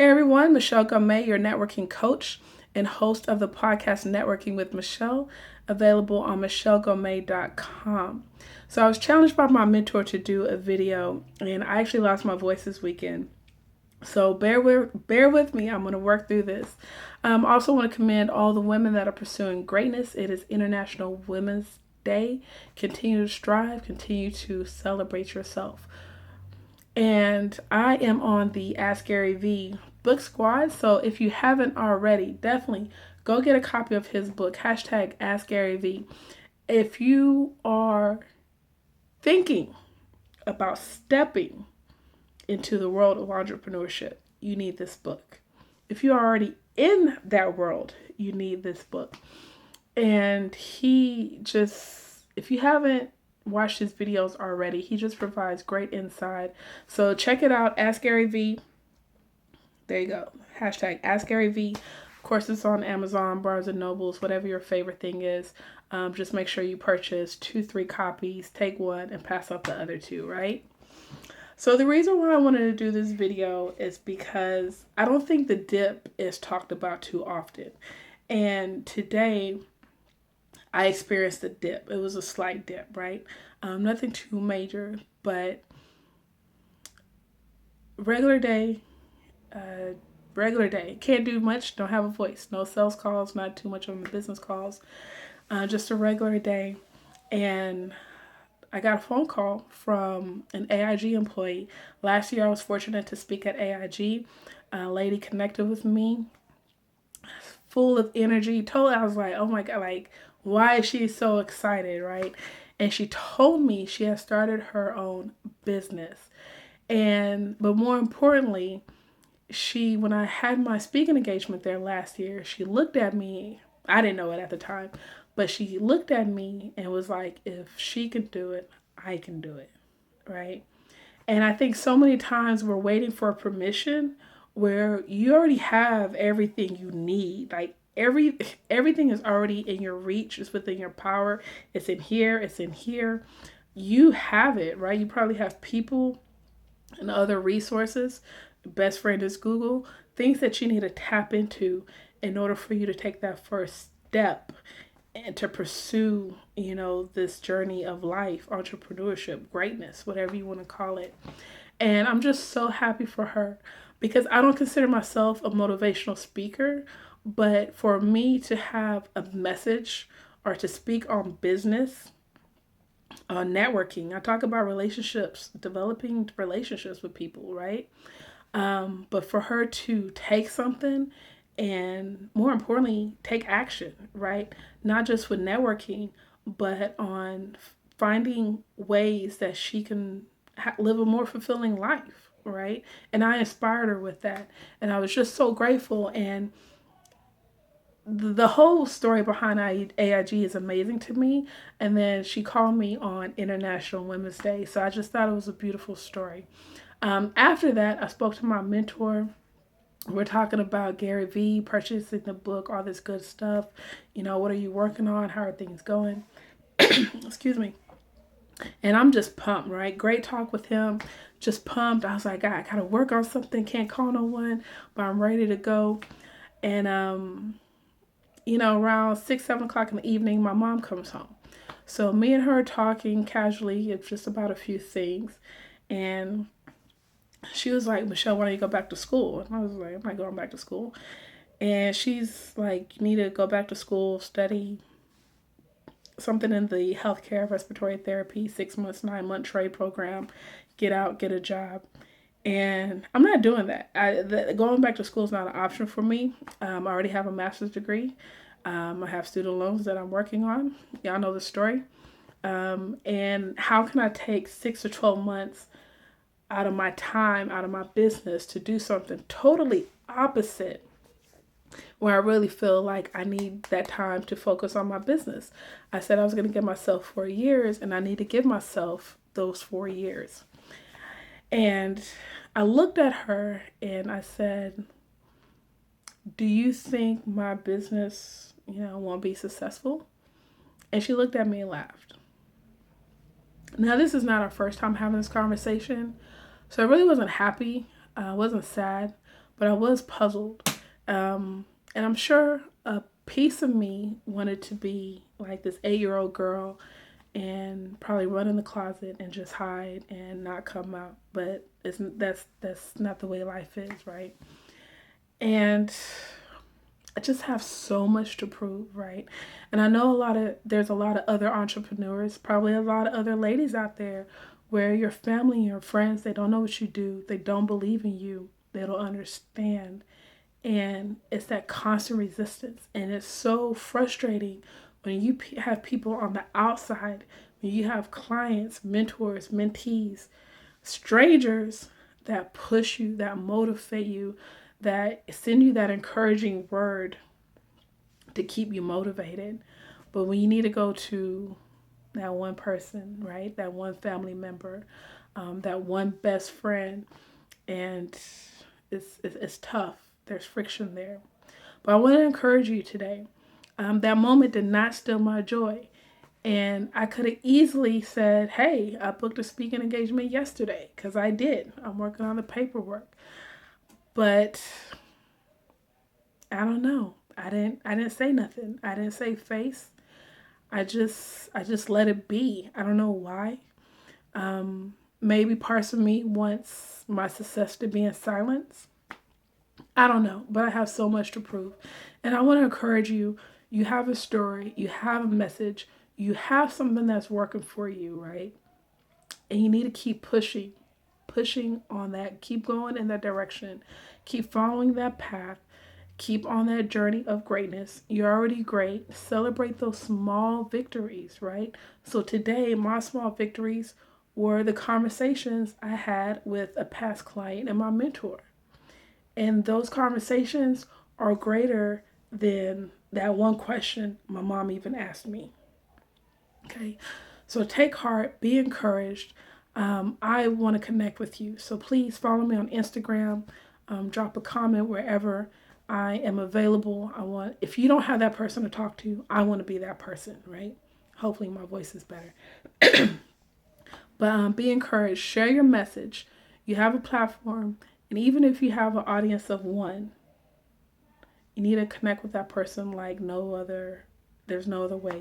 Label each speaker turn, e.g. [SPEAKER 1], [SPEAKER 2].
[SPEAKER 1] Hey everyone, Michelle Ngome, your networking coach and host of the podcast Networking with Michelle, available on michellengome.com. So I was challenged by my mentor to do a video, and I actually lost my voice this weekend. So bear with me. I'm going to work through this. I also want to commend all the women that are pursuing greatness. It is International Women's Day. Continue to strive. Continue to celebrate yourself. And I am on the Ask Gary V book squad. So if you haven't already, definitely go get a copy of his book, hashtag Ask Gary V. If you are thinking about stepping into the world of entrepreneurship, you need this book. If you're already in that world, you need this book. And if you haven't watched his videos already, he just provides great insight. So check it out, Ask Gary V. There you go. Hashtag Ask Gary V. Of course, it's on Amazon, Barnes and Nobles, whatever your favorite thing is. Just make sure you purchase 2-3 copies, take one, and pass up the other 2, right? So the reason why I wanted to do this video is because I don't think the dip is talked about too often. And today, I experienced a dip. It was a slight dip, right? Nothing too major, but regular day. Can't do much, don't have a voice. No sales calls, not too much on the business calls. Just a regular day. And I got a phone call from an AIG employee. Last year I was fortunate to speak at AIG. A lady connected with me, full of energy. I was like, oh my God, like, why is she so excited, right? And she told me she had started her own business. But more importantly, when I had my speaking engagement there last year, she looked at me. I didn't know it at the time, but she looked at me and was like, if she can do it, I can do it, right? And I think so many times we're waiting for permission where you already have everything you need. Like everything is already in your reach. It's within your power. It's in here. It's in here. You have it, right? You probably have people and other resources. Best friend is Google. Things that you need to tap into in order for you to take that first step and to pursue, this journey of life, entrepreneurship, greatness, whatever you want to call it. And I'm just so happy for her because I don't consider myself a motivational speaker, but for me to have a message or to speak on business, networking, I talk about relationships, developing relationships with people, right? But for her to take something and more importantly, take action, right? Not just with networking, but on finding ways that she can live a more fulfilling life, right? And I inspired her with that. And I was just so grateful. And the whole story behind AIG is amazing to me. And then she called me on International Women's Day. So I just thought it was a beautiful story. After that, I spoke to my mentor. We're talking about Gary V, purchasing the book, all this good stuff. What are you working on? How are things going? Excuse me. And I'm just pumped, right? Great talk with him. Just pumped. I was like, I gotta work on something. Can't call no one, but I'm ready to go. And, around 6-7 o'clock in the evening, my mom comes home. So me and her talking casually, it's just about a few things. And she was like, Michelle, why don't you go back to school? And I was like, I'm not going back to school. And she's like, you need to go back to school, study something in the healthcare respiratory therapy, 6 months, 9-month trade program, get out, get a job. And I'm not doing that. Going back to school is not an option for me. I already have a master's degree. I have student loans that I'm working on. Y'all know the story. And how can I take 6 or 12 months out of my time, out of my business to do something totally opposite where I really feel like I need that time to focus on my business? I said I was going to give myself 4 years and I need to give myself those 4 years. And I looked at her and I said, do you think my business, won't be successful? And she looked at me and laughed. Now, this is not our first time having this conversation. So I really wasn't happy. I wasn't sad, but I was puzzled. And I'm sure a piece of me wanted to be like this 8-year-old girl and probably run in the closet and just hide and not come out. But that's not the way life is, right? And I just have so much to prove, right? And I know there's a lot of other entrepreneurs, probably a lot of other ladies out there where your family and your friends, they don't know what you do. They don't believe in you. They don't understand. And it's that constant resistance. And it's so frustrating when you have people on the outside, when you have clients, mentors, mentees, strangers that push you, that motivate you, that send you that encouraging word to keep you motivated. But when you need to go to that one person, right, that one family member, that one best friend, and it's tough. There's friction there. But I want to encourage you today. That moment did not steal my joy. And I could have easily said, hey, I booked a speaking engagement yesterday, because I did. I'm working on the paperwork. But I don't know. I didn't say nothing. I didn't say face. I just let it be. I don't know why. Maybe parts of me wants my success to be in silence. I don't know, but I have so much to prove. And I want to encourage you. You have a story, you have a message, you have something that's working for you, right? And you need to keep pushing on that. Keep going in that direction. Keep following that path. Keep on that journey of greatness. You're already great. Celebrate those small victories, right? So today, my small victories were the conversations I had with a past client and my mentor. And those conversations are greater than that one question my mom even asked me. Okay. So take heart, be encouraged. I want to connect with you. So please follow me on Instagram. Drop a comment wherever I am available. If you don't have that person to talk to, I want to be that person, right? Hopefully my voice is better. But be encouraged. Share your message. You have a platform. And even if you have an audience of one, you need to connect with that person like no other. There's no other way.